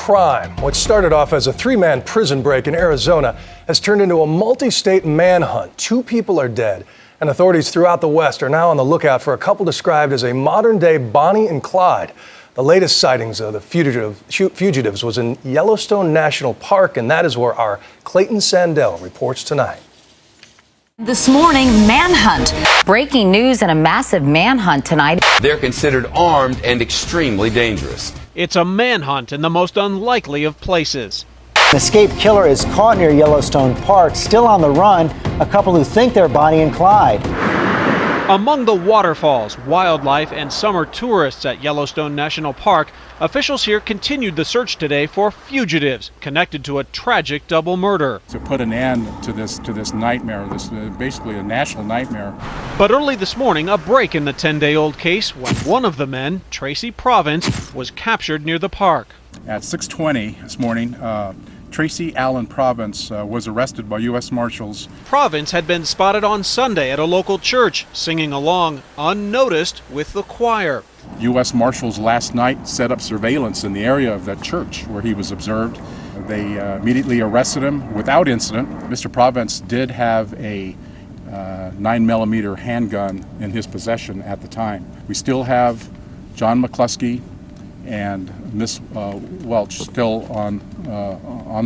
crime. What started off as a three-man prison break in Arizona has turned into a multi-state manhunt. 2 people are dead, and authorities throughout the West are now on the lookout for a couple described as a modern-day Bonnie and Clyde. The latest sightings of the fugitives was in Yellowstone National Park, and that is where our Clayton Sandell reports tonight. This morning, manhunt. Breaking news and a massive manhunt tonight. They're considered armed and extremely dangerous. It's a manhunt in the most unlikely of places. An escaped killer is caught near Yellowstone Park, still on the run. A couple who think they're Bonnie and Clyde. Among the waterfalls, wildlife, and summer tourists at Yellowstone National Park, officials here continued the search today for fugitives connected to a tragic double murder. To put an end to this nightmare, this basically a national nightmare. But early this morning, a break in the 10-day-old case when one of the men, Tracy Province, was captured near the park. At 6:20 this morning, Tracy Allen Province was arrested by U.S. Marshals. Province had been spotted on Sunday at a local church, singing along unnoticed with the choir. U.S. Marshals last night set up surveillance in the area of that church where he was observed. They immediately arrested him without incident. Mr. Province did have a 9mm handgun in his possession at the time. We still have John McCluskey and Miss Welch still on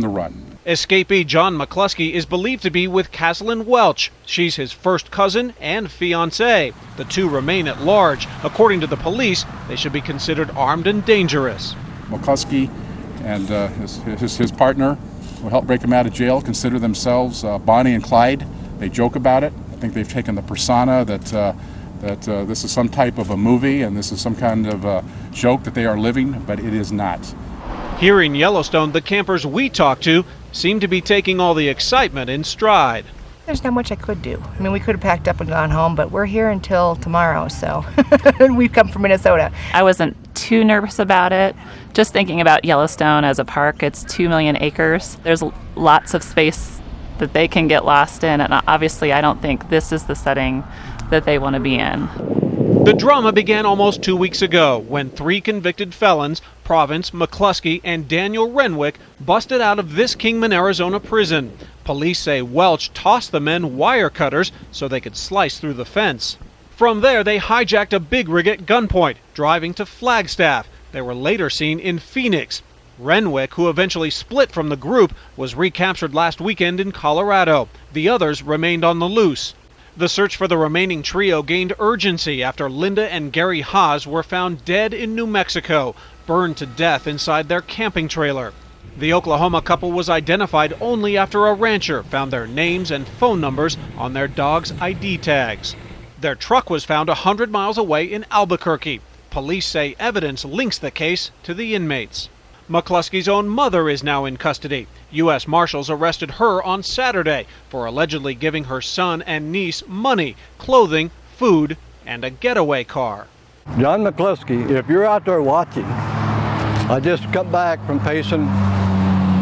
the run. Escapee John McCluskey is believed to be with Caslin Welch. She's his first cousin and fiancée. The two remain at large. According to the police, they should be considered armed and dangerous. McCluskey and his partner will help break him out of jail, consider themselves Bonnie and Clyde. They joke about it. I think they've taken the persona that this is some type of a movie and this is some kind of a joke that they are living, but it is not. Here in Yellowstone, the campers we talked to seem to be taking all the excitement in stride. There's not much I could do. I mean, we could have packed up and gone home, but we're here until tomorrow, so we've come from Minnesota. I wasn't too nervous about it. Just thinking about Yellowstone as a park, it's 2 million acres. There's lots of space that they can get lost in, and obviously I don't think this is the setting that they want to be in. The drama began almost 2 weeks ago when 3 convicted felons, Province, McCluskey, and Daniel Renwick, busted out of this Kingman, Arizona prison. Police say Welch tossed the men wire cutters so they could slice through the fence. From there, they hijacked a big rig at gunpoint, driving to Flagstaff. They were later seen in Phoenix. Renwick, who eventually split from the group, was recaptured last weekend in Colorado. The others remained on the loose. The search for the remaining trio gained urgency after Linda and Gary Haas were found dead in New Mexico, burned to death inside their camping trailer. The Oklahoma couple was identified only after a rancher found their names and phone numbers on their dog's ID tags. Their truck was found 100 miles away in Albuquerque. Police say evidence links the case to the inmates. McCluskey's own mother is now in custody. U.S. Marshals arrested her on Saturday for allegedly giving her son and niece money, clothing, food, and a getaway car. John McCluskey, if you're out there watching, I just got back from Payson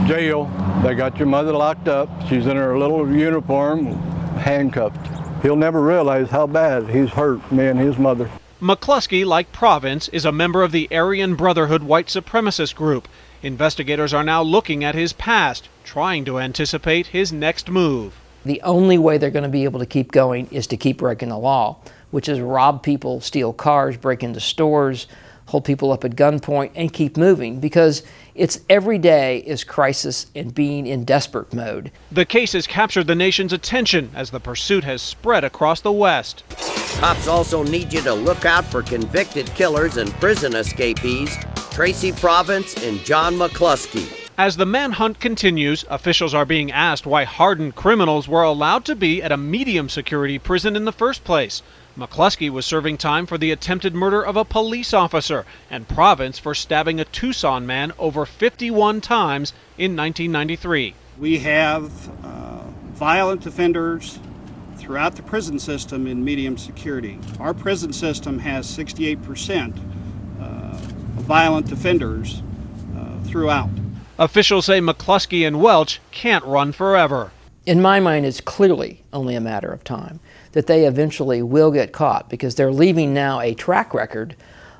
jail. They got your mother locked up. She's in her little uniform, handcuffed. He'll never realize how bad he's hurt me and his mother. McCluskey, like Province, is a member of the Aryan Brotherhood white supremacist group. Investigators are now looking at his past, trying to anticipate his next move. The only way they're going to be able to keep going is to keep breaking the law, which is rob people, steal cars, break into stores, hold people up at gunpoint, and keep moving, because it's every day is crisis and being in desperate mode. The case has captured the nation's attention as the pursuit has spread across the West. Cops also need you to look out for convicted killers and prison escapees, Tracy Province and John McCluskey. As the manhunt continues, officials are being asked why hardened criminals were allowed to be at a medium security prison in the first place. McCluskey was serving time for the attempted murder of a police officer, and Province for stabbing a Tucson man over 51 times in 1993. We have violent offenders throughout the prison system in medium security. Our prison system has 68% violent offenders throughout. Officials say McCluskey and Welch can't run forever. In my mind, it's clearly only a matter of time that they eventually will get caught, because they're leaving now a track record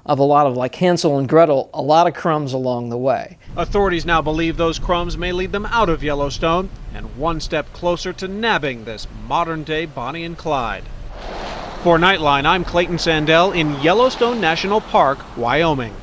of a lot of, like Hansel and Gretel, a lot of crumbs along the way. Authorities now believe those crumbs may lead them out of Yellowstone and one step closer to nabbing this modern-day Bonnie and Clyde. For Nightline, I'm Clayton Sandell in Yellowstone National Park, Wyoming.